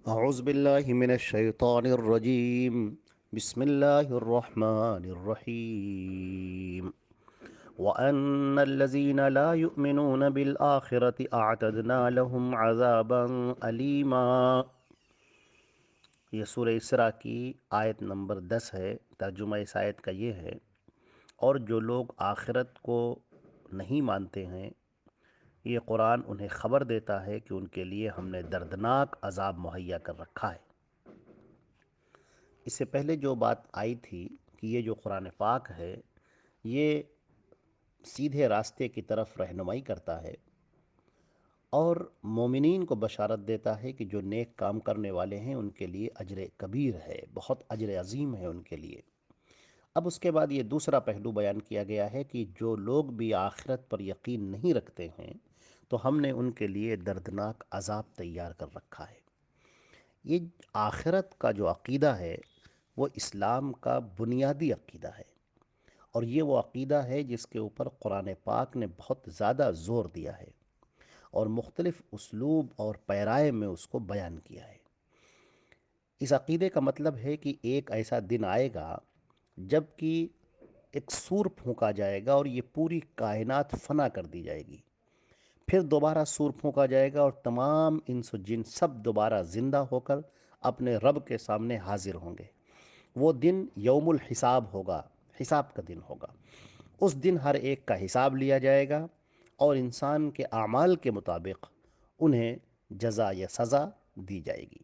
أعوذ بالله من الشيطان الرجيم. بسم الله الرحمن الرحيم. وأن الذين لا يؤمنون بالآخرة أعتدنا لهم عذابا أليما. یہ سورہ اسراء کی آیت نمبر 10 ہے. ترجمہ اس آیت کا یہ ہے: اور جو لوگ آخرت کو نہیں مانتے ہیں، یہ قرآن انہیں خبر دیتا ہے کہ ان کے لیے ہم نے دردناک عذاب مہیا کر رکھا ہے۔ اس سے پہلے جو بات آئی تھی کہ یہ جو قرآن پاک ہے یہ سیدھے راستے کی طرف رہنمائی کرتا ہے اور مومنین کو بشارت دیتا ہے کہ جو نیک کام کرنے والے ہیں ان کے لیے اجر کبیر ہے، بہت اجر عظیم ہے ان کے لیے۔ اب اس کے بعد یہ دوسرا پہلو بیان کیا گیا ہے کہ جو لوگ بھی آخرت پر یقین نہیں رکھتے ہیں تو ہم نے ان کے لیے دردناک عذاب تیار کر رکھا ہے۔ یہ آخرت کا جو عقیدہ ہے وہ اسلام کا بنیادی عقیدہ ہے، اور یہ وہ عقیدہ ہے جس کے اوپر قرآن پاک نے بہت زیادہ زور دیا ہے اور مختلف اسلوب اور پیرائے میں اس کو بیان کیا ہے۔ اس عقیدے کا مطلب ہے کہ ایک ایسا دن آئے گا جب کہ ایک سور پھونکا جائے گا اور یہ پوری کائنات فنا کر دی جائے گی، پھر دوبارہ سور پھونکا جائے گا اور تمام انس و جن سب دوبارہ زندہ ہو کر اپنے رب کے سامنے حاضر ہوں گے۔ وہ دن یوم الحساب ہوگا، حساب کا دن ہوگا۔ اس دن ہر ایک کا حساب لیا جائے گا اور انسان کے اعمال کے مطابق انہیں جزا یا سزا دی جائے گی۔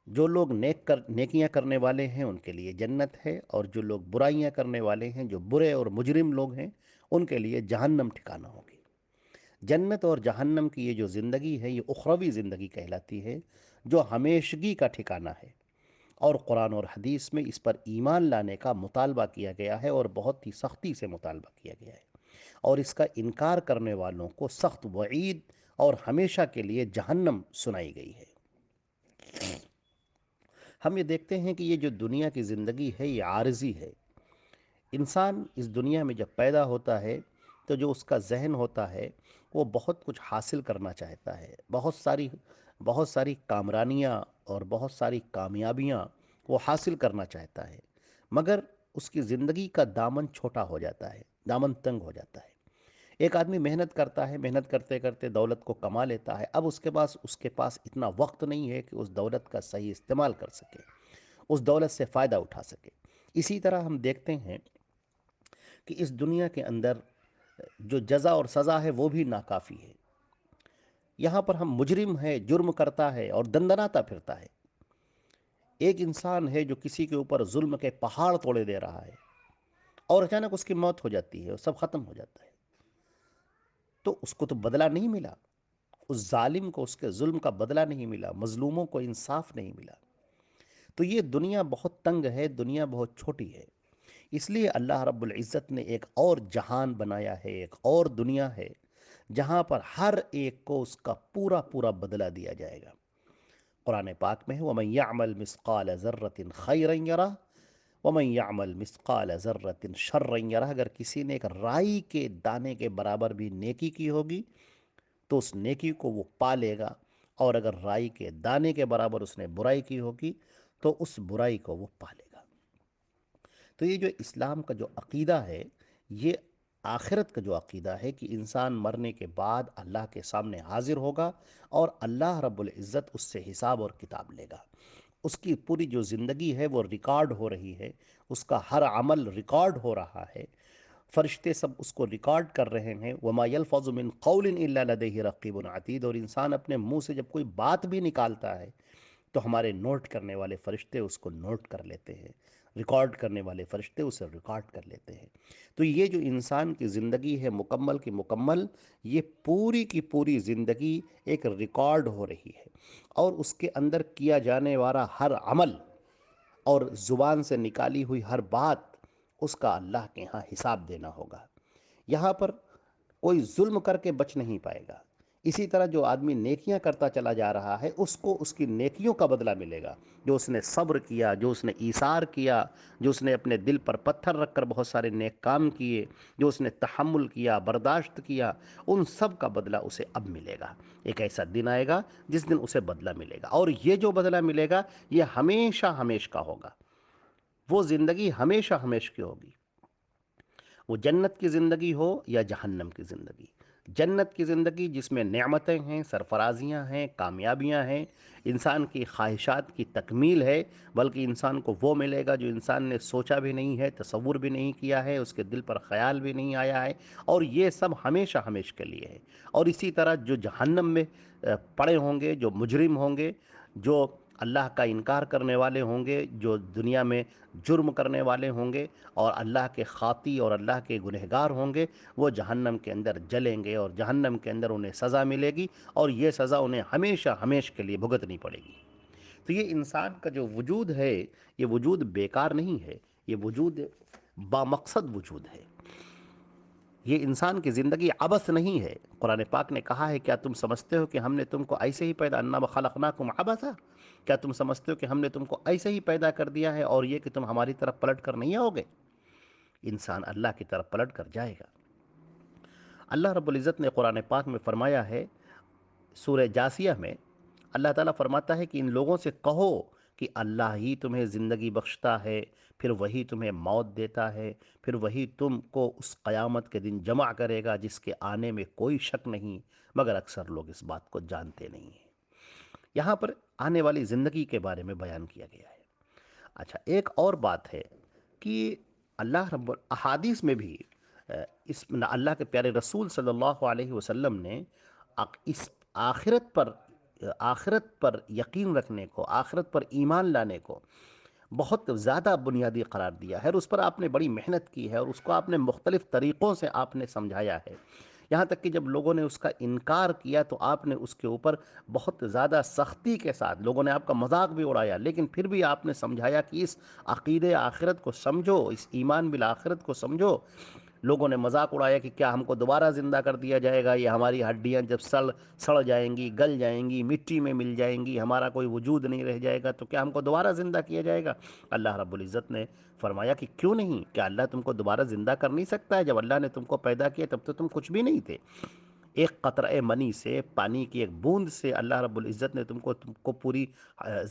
جو لوگ نیکیاں کرنے والے ہیں ان کے لیے جنت ہے، اور جو لوگ برائیاں کرنے والے ہیں، جو برے اور مجرم لوگ ہیں، ان کے لیے جہنم ٹھکانہ ہوگی۔ جنت اور جہنم کی یہ جو زندگی ہے یہ اخروی زندگی کہلاتی ہے، جو ہمیشگی کا ٹھکانہ ہے، اور قرآن اور حدیث میں اس پر ایمان لانے کا مطالبہ کیا گیا ہے اور بہت ہی سختی سے مطالبہ کیا گیا ہے، اور اس کا انکار کرنے والوں کو سخت وعید اور ہمیشہ کے لیے جہنم سنائی گئی ہے۔ ہم یہ دیکھتے ہیں کہ یہ جو دنیا کی زندگی ہے یہ عارضی ہے۔ انسان اس دنیا میں جب پیدا ہوتا ہے تو جو اس کا ذہن ہوتا ہے وہ بہت کچھ حاصل کرنا چاہتا ہے، بہت ساری کامرانیاں اور بہت ساری کامیابیاں وہ حاصل کرنا چاہتا ہے، مگر اس کی زندگی کا دامن چھوٹا ہو جاتا ہے، دامن تنگ ہو جاتا ہے۔ ایک آدمی محنت کرتا ہے، محنت کرتے کرتے دولت کو کما لیتا ہے، اب اس کے پاس اتنا وقت نہیں ہے کہ اس دولت کا صحیح استعمال کر سکے، اس دولت سے فائدہ اٹھا سکے۔ اسی طرح ہم دیکھتے ہیں کہ اس دنیا کے اندر جو جزا اور سزا ہے وہ بھی ناکافی ہے۔ یہاں پر ہم مجرم ہے، جرم کرتا ہے اور دندناتا پھرتا ہے۔ ایک انسان ہے جو کسی کے اوپر ظلم کے پہاڑ توڑے دے رہا ہے اور اچانک اس کی موت ہو جاتی ہے اور سب ختم ہو جاتا ہے، تو اس کو تو بدلہ نہیں ملا، اس ظالم کو اس کے ظلم کا بدلہ نہیں ملا، مظلوموں کو انصاف نہیں ملا۔ تو یہ دنیا بہت تنگ ہے، دنیا بہت چھوٹی ہے۔ اس لیے اللہ رب العزت نے ایک اور جہان بنایا ہے، ایک اور دنیا ہے جہاں پر ہر ایک کو اس کا پورا پورا بدلہ دیا جائے گا۔ قرآن پاک میں ہے وَمَن يَعْمَلْ مِثْقَالَ ذَرَّةٍ خَيْرًا يَرَهُ وَمَن يَعْمَلْ مِثْقَالَ ذَرَّةٍ شَرًّا يَرَهُ۔ اگر کسی نے ایک رائی کے دانے کے برابر بھی نیکی کی ہوگی تو اس نیکی کو وہ پا لے گا، اور اگر رائی کے دانے کے برابر اس نے برائی کی ہوگی تو اس برائی کو وہ پا لے گا۔ تو یہ جو اسلام کا جو عقیدہ ہے یہ آخرت کا جو عقیدہ ہے کہ انسان مرنے کے بعد اللہ کے سامنے حاضر ہوگا اور اللہ رب العزت اس سے حساب اور کتاب لے گا۔ اس کی پوری جو زندگی ہے وہ ریکارڈ ہو رہی ہے، اس کا ہر عمل ریکارڈ ہو رہا ہے، فرشتے سب اس کو ریکارڈ کر رہے ہیں۔ وما يلفظ من قول الا لديه رقیب عتید، اور انسان اپنے منہ سے جب کوئی بات بھی نکالتا ہے تو ہمارے نوٹ کرنے والے فرشتے اس کو نوٹ کر لیتے ہیں، ریکارڈ کرنے والے فرشتے اسے ریکارڈ کر لیتے ہیں۔ تو یہ جو انسان کی زندگی ہے مکمل کی مکمل، یہ پوری کی پوری زندگی ایک ریکارڈ ہو رہی ہے، اور اس کے اندر کیا جانے والا ہر عمل اور زبان سے نکالی ہوئی ہر بات اس کا اللہ کے ہاں حساب دینا ہوگا۔ یہاں پر کوئی ظلم کر کے بچ نہیں پائے گا، اسی طرح جو آدمی نیکیاں کرتا چلا جا رہا ہے اس کو اس کی نیکیوں کا بدلہ ملے گا، جو اس نے صبر کیا، جو اس نے ایثار کیا، جو اس نے اپنے دل پر پتھر رکھ کر بہت سارے نیک کام کیے، جو اس نے تحمل کیا، برداشت کیا، ان سب کا بدلہ اسے اب ملے گا۔ ایک ایسا دن آئے گا جس دن اسے بدلہ ملے گا، اور یہ جو بدلہ ملے گا یہ ہمیشہ ہمیشہ کا ہوگا، وہ زندگی ہمیشہ ہمیشہ کی ہوگی، وہ جنت کی زندگی ہو یا جہنم کی زندگی۔ جنت کی زندگی جس میں نعمتیں ہیں، سرفرازیاں ہیں، کامیابیاں ہیں، انسان کی خواہشات کی تکمیل ہے، بلکہ انسان کو وہ ملے گا جو انسان نے سوچا بھی نہیں ہے، تصور بھی نہیں کیا ہے، اس کے دل پر خیال بھی نہیں آیا ہے، اور یہ سب ہمیشہ ہمیشہ کے لیے ہے۔ اور اسی طرح جو جہنم میں پڑے ہوں گے، جو مجرم ہوں گے، جو اللہ کا انکار کرنے والے ہوں گے، جو دنیا میں جرم کرنے والے ہوں گے اور اللہ کے خاطی اور اللہ کے گنہگار ہوں گے، وہ جہنم کے اندر جلیں گے، اور جہنم کے اندر انہیں سزا ملے گی، اور یہ سزا انہیں ہمیشہ ہمیشہ کے لیے بھگتنی پڑے گی۔ تو یہ انسان کا جو وجود ہے، یہ وجود بیکار نہیں ہے، یہ وجود بامقصد وجود ہے، یہ انسان کی زندگی عبث نہیں ہے۔ قرآن پاک نے کہا ہے، کیا تم سمجھتے ہو کہ ہم نے تم کو ایسے ہی پیدا، انا خلقناکم عبثا، کیا تم سمجھتے ہو کہ ہم نے تم کو ایسے ہی پیدا کر دیا ہے اور یہ کہ تم ہماری طرف پلٹ کر نہیں آؤ گے؟ انسان اللہ کی طرف پلٹ کر جائے گا۔ اللہ رب العزت نے قرآن پاک میں فرمایا ہے، سورہ جاسیہ میں اللہ تعالیٰ فرماتا ہے کہ ان لوگوں سے کہو کہ اللہ ہی تمہیں زندگی بخشتا ہے، پھر وہی تمہیں موت دیتا ہے، پھر وہی تم کو اس قیامت کے دن جمع کرے گا جس کے آنے میں کوئی شک نہیں، مگر اکثر لوگ اس بات کو جانتے نہیں ہیں۔ یہاں پر آنے والی زندگی کے بارے میں بیان کیا گیا ہے۔ اچھا، ایک اور بات ہے کہ اللہ رب احادیث میں بھی اس اللہ کے پیارے رسول صلی اللہ علیہ وسلم نے اس آخرت پر یقین رکھنے کو، آخرت پر ایمان لانے کو بہت زیادہ بنیادی قرار دیا ہے، اور اس پر آپ نے بڑی محنت کی ہے، اور اس کو آپ نے مختلف طریقوں سے آپ نے سمجھایا ہے، یہاں تک کہ جب لوگوں نے اس کا انکار کیا تو آپ نے اس کے اوپر بہت زیادہ سختی کے ساتھ، لوگوں نے آپ کا مذاق بھی اڑایا، لیکن پھر بھی آپ نے سمجھایا کہ اس عقیدے آخرت کو سمجھو، اس ایمان بالآخرت کو سمجھو۔ لوگوں نے مذاق اڑایا کہ کیا ہم کو دوبارہ زندہ کر دیا جائے گا، یہ ہماری ہڈیاں جب سڑ جائیں گی، گل جائیں گی، مٹی میں مل جائیں گی، ہمارا کوئی وجود نہیں رہ جائے گا، تو کیا ہم کو دوبارہ زندہ کیا جائے گا؟ اللہ رب العزت نے فرمایا کہ کیوں نہیں، کیا اللہ تم کو دوبارہ زندہ کر نہیں سکتا ہے؟ جب اللہ نے تم کو پیدا کیا تب تو تم کچھ بھی نہیں تھے، ایک قطرہ منی سے، پانی کی ایک بوند سے اللہ رب العزت نے تم کو پوری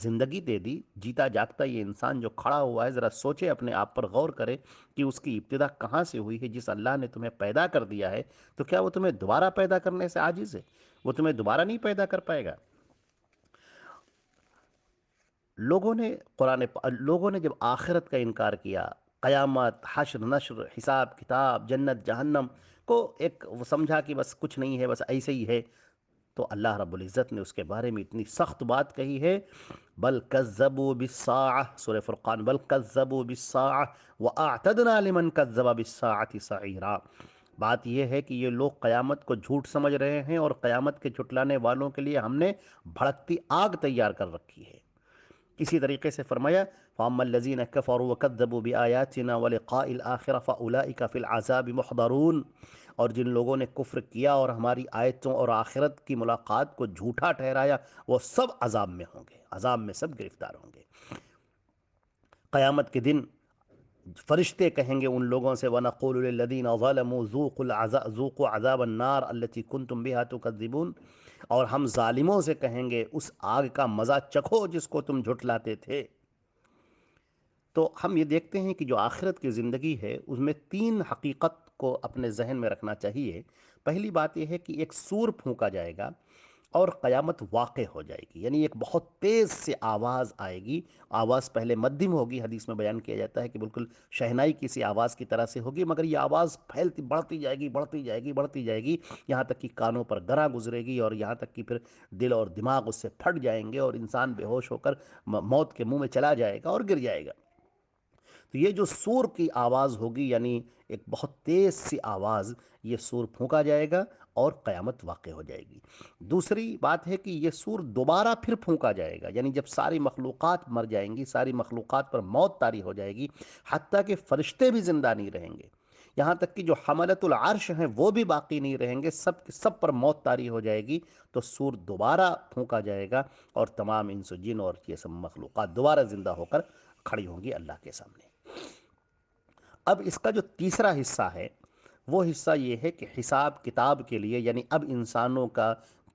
زندگی دے دی۔ جیتا جاگتا یہ انسان جو کھڑا ہوا ہے، ذرا سوچے، اپنے آپ پر غور کرے کہ اس کی ابتدا کہاں سے ہوئی ہے۔ جس اللہ نے تمہیں پیدا کر دیا ہے تو کیا وہ تمہیں دوبارہ پیدا کرنے سے عاجز ہے؟ وہ تمہیں دوبارہ نہیں پیدا کر پائے گا؟ لوگوں نے جب آخرت کا انکار کیا، قیامت، حشر نشر، حساب کتاب، جنت جہنم کو ایک وہ سمجھا کہ بس کچھ نہیں ہے، بس ایسے ہی ہے، تو اللہ رب العزت نے اس کے بارے میں اتنی سخت بات کہی ہے، بل کذبوا بالساعہ، سورہ فرقان، بل کذبوا بالساعہ واعتدنا لمن کذب بالساعہ سعیرا۔ بات یہ ہے کہ یہ لوگ قیامت کو جھوٹ سمجھ رہے ہیں، اور قیامت کے جھٹلانے والوں کے لیے ہم نے بھڑکتی آگ تیار کر رکھی ہے۔ اسی طریقے سے فرمایا، فَأَمَّا الَّذِينَ كَفَرُوا وَكَذَّبُوا بِآيَاتِنَا وَلِقَاءِ الْآخِرَةِ فَأُولَئِكَ فِي الْعَذَابِ مُحْضَرُونَ، اور جن لوگوں نے کفر کیا اور ہماری آیتوں اور آخرت کی ملاقات کو جھوٹا ٹھہرایا، وہ سب عذاب میں ہوں گے، عذاب میں سب گرفتار ہوں گے۔ قیامت کے دن فرشتے کہیں گے ان لوگوں سے، وَنَقُولُ لِلَّذِينَ ظَلَمُوا ذُوقُوا عَذَابَ النَّارِ الَّتِي كُنتُمْ بِهَا تُكَذِّبُونَ، اور ہم ظالموں سے کہیں گے اس آگ کا مزہ چکھو جس کو تم جھٹلاتے تھے۔ تو ہم یہ دیکھتے ہیں کہ جو آخرت کی زندگی ہے اس میں تین حقیقت کو اپنے ذہن میں رکھنا چاہیے۔ پہلی بات یہ ہے کہ ایک سور پھونکا جائے گا اور قیامت واقع ہو جائے گی، یعنی ایک بہت تیز سے آواز آئے گی، آواز پہلے مدھم ہوگی، حدیث میں بیان کیا جاتا ہے کہ بالکل شہنائی کسی آواز کی طرح سے ہوگی، مگر یہ آواز پھیلتی بڑھتی جائے گی، بڑھتی جائے گی، بڑھتی جائے گی، یہاں تک کہ کانوں پر گراں گزرے گی، اور یہاں تک کہ پھر دل اور دماغ اس سے پھٹ جائیں گے، اور انسان بے ہوش ہو کر موت کے منہ میں چلا جائے گا اور گر جائے گا۔ تو یہ جو سور کی آواز ہوگی، یعنی ایک بہت تیز سی آواز، یہ سور پھونکا جائے گا اور قیامت واقع ہو جائے گی۔ دوسری بات ہے کہ یہ سور دوبارہ پھر پھونکا جائے گا، یعنی جب ساری مخلوقات مر جائیں گی، ساری مخلوقات پر موت طاری ہو جائے گی، حتیٰ کہ فرشتے بھی زندہ نہیں رہیں گے، یہاں تک کہ جو حملت العرش ہیں وہ بھی باقی نہیں رہیں گے، سب کے سب پر موت طاری ہو جائے گی، تو سور دوبارہ پھونکا جائے گا اور تمام انس و جن اور یہ سب مخلوقات دوبارہ زندہ ہو کر کھڑی ہوں گی اللہ کے سامنے۔ اب اس کا جو تیسرا حصہ ہے وہ حصہ یہ ہے کہ حساب کتاب کے لیے، یعنی اب انسانوں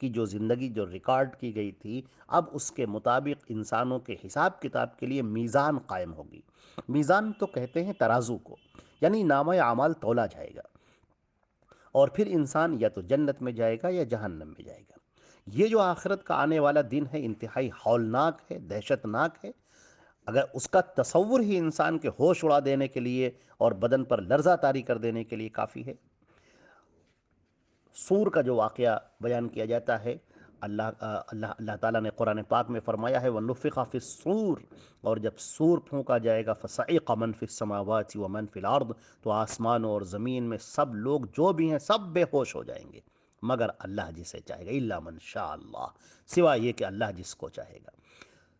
کی جو زندگی جو ریکارڈ کی گئی تھی، اب اس کے مطابق انسانوں کے حساب کتاب کے لیے میزان قائم ہوگی۔ میزان تو کہتے ہیں ترازو کو، یعنی نامہ اعمال تولا جائے گا، اور پھر انسان یا تو جنت میں جائے گا یا جہنم میں جائے گا۔ یہ جو آخرت کا آنے والا دن ہے انتہائی ہولناک ہے، دہشت ناک ہے۔ اگر اس کا تصور ہی انسان کے ہوش اڑا دینے کے لیے اور بدن پر لرزہ طاری کر دینے کے لیے کافی ہے۔ سور کا جو واقعہ بیان کیا جاتا ہے، اللہ تعالیٰ نے قرآن پاک میں فرمایا ہے وَنُفِخَ فِي الصُّورِ، اور جب سور پھونکا جائے گا فَصَعِقَ مَن فِي السَّمَاوَاتِ وَمَن فِي الْأَرْضِ، تو آسمانوں اور زمین میں سب لوگ جو بھی ہیں سب بے ہوش ہو جائیں گے، مگر اللہ جسے چاہے گا، اِلَّا مَن شَاءَ اللَّهُ، سوائے یہ کہ اللہ جس کو چاہے گا۔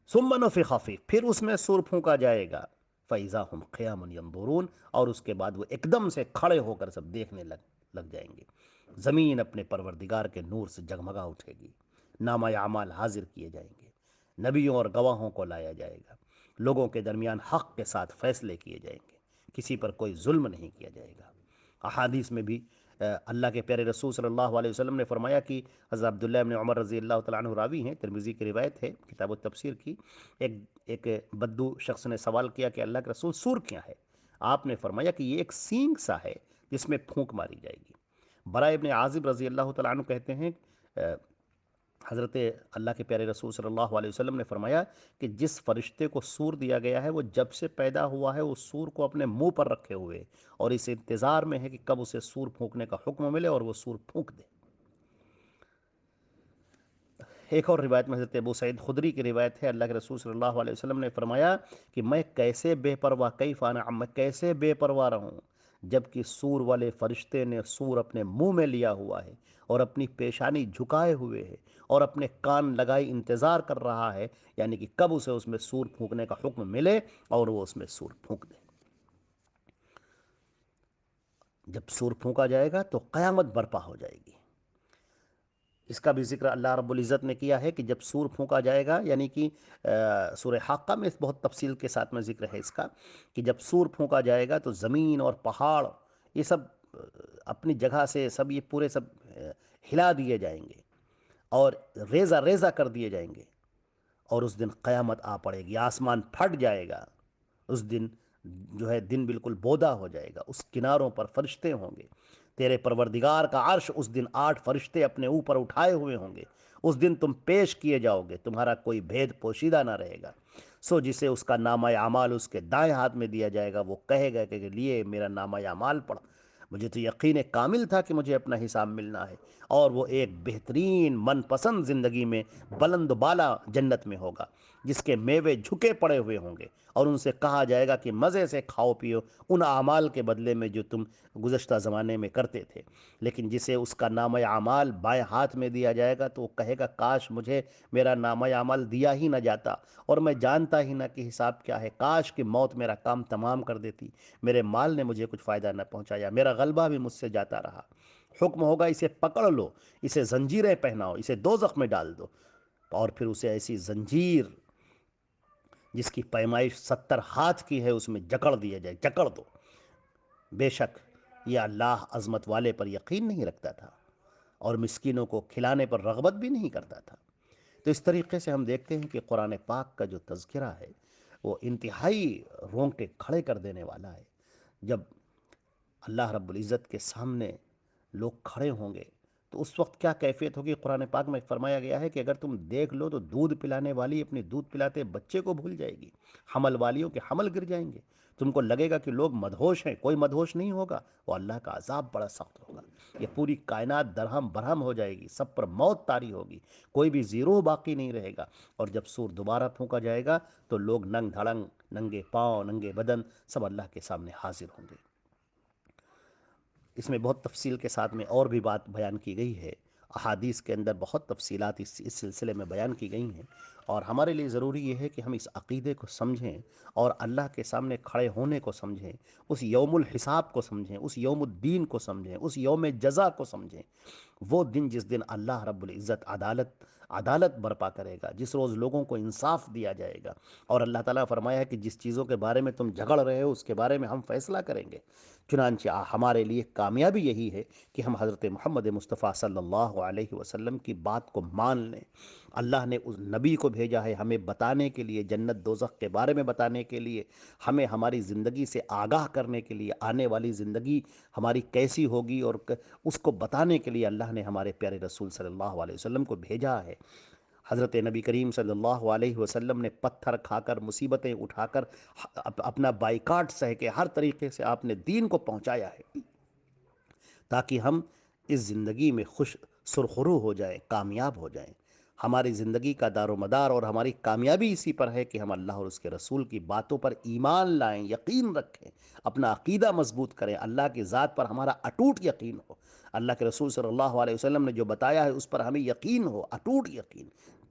ثُمَّ نُفِخَ فِيهِ، پھر اس میں سور پھونکا جائے گا، فَإِذَا هُمْ قِيَامٌ يَنظُرُونَ، اور اس کے بعد وہ ایک دم سے کھڑے ہو کر سب دیکھنے لگ جائیں گے۔ زمین اپنے پروردگار کے نور سے جگمگا اٹھے گی، نامہ اعمال حاضر کیے جائیں گے، نبیوں اور گواہوں کو لایا جائے گا، لوگوں کے درمیان حق کے ساتھ فیصلے کیے جائیں گے، کسی پر کوئی ظلم نہیں کیا جائے گا۔ احادیث میں بھی اللہ کے پیارے رسول صلی اللہ علیہ وسلم نے فرمایا کہ حضرت عبداللہ ابن عمر رضی اللہ تعالیٰ عنہ راوی ہیں، ترمذی کی روایت ہے کتاب التفسیر کی، ایک بدو شخص نے سوال کیا کہ اللہ کے رسول سور کیا ہے؟ آپ نے فرمایا کہ یہ ایک سینگ سا ہے جس میں پھونک ماری جائے گی۔ برائے ابن عازب رضی اللہ تعالیٰ عنہ کہتے ہیں حضرت اللہ کے پیارے رسول صلی اللہ علیہ وسلم نے فرمایا کہ جس فرشتے کو سور دیا گیا ہے وہ جب سے پیدا ہوا ہے وہ سور کو اپنے منہ پر رکھے ہوئے اور اس انتظار میں ہے کہ کب اسے سور پھونکنے کا حکم ملے اور وہ سور پھونک دے۔ ایک اور روایت میں حضرت ابو سعید خدری کی روایت ہے، اللہ کے رسول صلی اللہ علیہ وسلم نے فرمایا کہ میں کیسے بے پرواہ، کیف انا، میں کیسے بے پرواہ رہوں جبکہ سور والے فرشتے نے سور اپنے منہ میں لیا ہوا ہے اور اپنی پیشانی جھکائے ہوئے ہے اور اپنے کان لگائے انتظار کر رہا ہے، یعنی کہ کب اسے اس میں سور پھونکنے کا حکم ملے اور وہ اس میں سور پھونک دے۔ جب سور پھونکا جائے گا تو قیامت برپا ہو جائے گی۔ اس کا بھی ذکر اللہ رب العزت نے کیا ہے کہ جب سور پھونکا جائے گا، یعنی کہ سورہ حاقہ میں بہت تفصیل کے ساتھ میں ذکر ہے اس کا، کہ جب سور پھونکا جائے گا تو زمین اور پہاڑ یہ سب اپنی جگہ سے سب یہ پورے سب ہلا دیے جائیں گے اور ریزہ ریزہ کر دیے جائیں گے، اور اس دن قیامت آ پڑے گی، آسمان پھٹ جائے گا۔ اس دن جو ہے دن بالکل بودا ہو جائے گا، اس کناروں پر فرشتے ہوں گے، تیرے پروردگار کا عرش اس دن 8 فرشتے اپنے اوپر اٹھائے ہوئے ہوں گے، اس دن تم پیش کیے جاؤ گے، تمہارا کوئی بھید پوشیدہ نہ رہے گا۔ سو جسے اس کا نامہ اعمال اس کے دائیں ہاتھ میں دیا جائے گا وہ کہے گا کہ لیے میرا نامہ اعمال پڑھ، مجھے تو یقین کامل تھا کہ مجھے اپنا حساب ملنا ہے، اور وہ ایک بہترین من پسند زندگی میں بلند بالا جنت میں ہوگا جس کے میوے جھکے پڑے ہوئے ہوں گے، اور ان سے کہا جائے گا کہ مزے سے کھاؤ پیو ان اعمال کے بدلے میں جو تم گزشتہ زمانے میں کرتے تھے۔ لیکن جسے اس کا نامہ اعمال بائیں ہاتھ میں دیا جائے گا تو وہ کہے گا کاش مجھے میرا نامہ اعمال دیا ہی نہ جاتا اور میں جانتا ہی نہ کہ حساب کیا ہے، کاش کہ موت میرا کام تمام کر دیتی، میرے مال نے مجھے کچھ فائدہ نہ پہنچایا، میرا غلبہ بھی مجھ سے جاتا رہا۔ حکم ہوگا اسے پکڑ لو، اسے زنجیریں پہناؤ، اسے دوزخ میں ڈال دو، اور پھر اسے ایسی زنجیر جس کی پیمائش 70 ہاتھ کی ہے اس میں جکڑ دیا جائے، جکڑ دو۔ بے شک یہ اللہ عظمت والے پر یقین نہیں رکھتا تھا اور مسکینوں کو کھلانے پر رغبت بھی نہیں کرتا تھا۔ تو اس طریقے سے ہم دیکھتے ہیں کہ قرآن پاک کا جو تذکرہ ہے وہ انتہائی رونگٹے کھڑے کر دینے والا ہے۔ جب اللہ رب العزت کے سامنے لوگ کھڑے ہوں گے تو اس وقت کیا کیفیت ہوگی؟ قرآن پاک میں فرمایا گیا ہے کہ اگر تم دیکھ لو تو دودھ پلانے والی اپنی دودھ پلاتے بچے کو بھول جائے گی، حمل والیوں کے حمل گر جائیں گے، تم کو لگے گا کہ لوگ مدہوش ہیں، کوئی مدہوش نہیں ہوگا، وہ اللہ کا عذاب بڑا سخت ہوگا۔ یہ پوری کائنات درہم برہم ہو جائے گی، سب پر موت طاری ہوگی، کوئی بھی زیرو باقی نہیں رہے گا، اور جب سور دوبارہ پھونکا جائے گا تو لوگ ننگ دھڑنگ، ننگے پاؤں، ننگے بدن سب اللہ کے سامنے حاضر ہوں گے۔ اس میں بہت تفصیل کے ساتھ میں اور بھی بات بیان کی گئی ہے۔ احادیث کے اندر بہت تفصیلات اس سلسلے میں بیان کی گئی ہیں، اور ہمارے لیے ضروری یہ ہے کہ ہم اس عقیدے کو سمجھیں اور اللہ کے سامنے کھڑے ہونے کو سمجھیں، اس یوم الحساب کو سمجھیں، اس یوم الدین کو سمجھیں، اس یوم جزا کو سمجھیں۔ وہ دن جس دن اللہ رب العزت عدالت برپا کرے گا، جس روز لوگوں کو انصاف دیا جائے گا، اور اللہ تعالیٰ فرمایا ہے کہ جس چیزوں کے بارے میں تم جھگڑ رہے ہو اس کے بارے میں ہم فیصلہ کریں گے۔ چنانچہ ہمارے لیے کامیابی یہی ہے کہ ہم حضرت محمد مصطفیٰ صلی اللہ علیہ وسلم کی بات کو مان لیں۔ اللہ نے اس نبی کو بھیجا ہے ہمیں بتانے کے لیے، جنت دوزخ کے بارے میں بتانے کے لیے، ہمیں ہماری زندگی سے آگاہ کرنے کے لیے، آنے والی زندگی ہماری کیسی ہوگی اور اس کو بتانے کے لیے اللہ نے ہمارے پیارے رسول صلی اللہ علیہ وسلم کو بھیجا ہے۔ حضرت نبی کریم صلی اللہ علیہ وسلم نے پتھر کھا کر، مصیبتیں اٹھا کر، اپنا بائیکاٹ سہ کے ہر طریقے سے آپ نے دین کو پہنچایا ہے، تاکہ ہم اس زندگی میں خوش سرخرو ہو جائیں، کامیاب ہو جائیں۔ ہماری زندگی کا دار و مدار اور ہماری کامیابی اسی پر ہے کہ ہم اللہ اور اس کے رسول کی باتوں پر ایمان لائیں، یقین رکھیں، اپنا عقیدہ مضبوط کریں، اللہ کی ذات پر ہمارا اٹوٹ یقین ہو، اللہ کے رسول صلی اللہ علیہ وسلم نے جو بتایا ہے اس پر ہمیں یقین ہو، اٹوٹ یقین،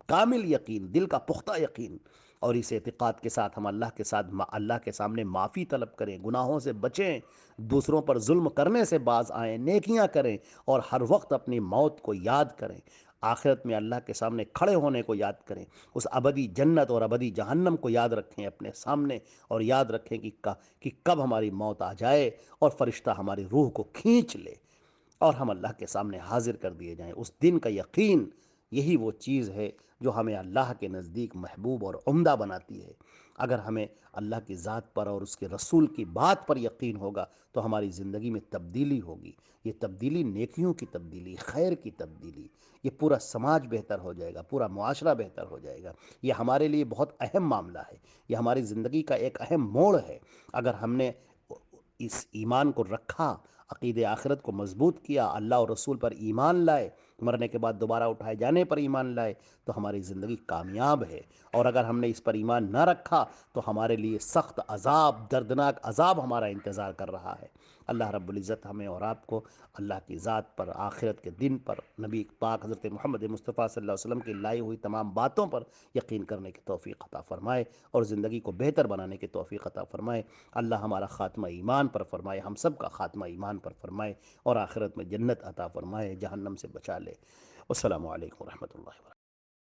کامل یقین، دل کا پختہ یقین، اور اس اعتقاد کے ساتھ ہم اللہ کے سامنے معافی طلب کریں، گناہوں سے بچیں، دوسروں پر ظلم کرنے سے باز آئیں، نیکیاں کریں، اور ہر وقت اپنی موت کو یاد کریں، آخرت میں اللہ کے سامنے کھڑے ہونے کو یاد کریں، اس ابدی جنت اور ابدی جہنم کو یاد رکھیں اپنے سامنے، اور یاد رکھیں کہ کب ہماری موت آ جائے اور فرشتہ ہماری روح کو کھینچ لے اور ہم اللہ کے سامنے حاضر کر دیے جائیں۔ اس دن کا یقین یہی وہ چیز ہے جو ہمیں اللہ کے نزدیک محبوب اور عمدہ بناتی ہے۔ اگر ہمیں اللہ کی ذات پر اور اس کے رسول کی بات پر یقین ہوگا تو ہماری زندگی میں تبدیلی ہوگی، یہ تبدیلی نیکیوں کی تبدیلی، خیر کی تبدیلی، یہ پورا سماج بہتر ہو جائے گا، پورا معاشرہ بہتر ہو جائے گا۔ یہ ہمارے لیے بہت اہم معاملہ ہے، یہ ہماری زندگی کا ایک اہم موڑ ہے۔ اگر ہم نے اس ایمان کو رکھا، عقید آخرت کو مضبوط کیا، اللہ اور رسول پر ایمان لائے، مرنے کے بعد دوبارہ اٹھائے جانے پر ایمان لائے، تو ہماری زندگی کامیاب ہے۔ اور اگر ہم نے اس پر ایمان نہ رکھا تو ہمارے لیے سخت عذاب، دردناک عذاب ہمارا انتظار کر رہا ہے۔ اللہ رب العزت ہمیں اور آپ کو اللہ کی ذات پر، آخرت کے دن پر، نبی پاک حضرت محمد مصطفیٰ صلی اللہ علیہ وسلم کی لائی ہوئی تمام باتوں پر یقین کرنے کی توفیق عطا فرمائے، اور زندگی کو بہتر بنانے کی توفیق عطا فرمائے۔ اللہ ہمارا خاتمہ ایمان پر فرمائے، ہم سب کا خاتمہ ایمان پر فرمائے، اور آخرت میں جنت عطا فرمائے، جہنم سے بچا لے۔ السلام علیکم ورحمۃ اللہ وبرکاتہ۔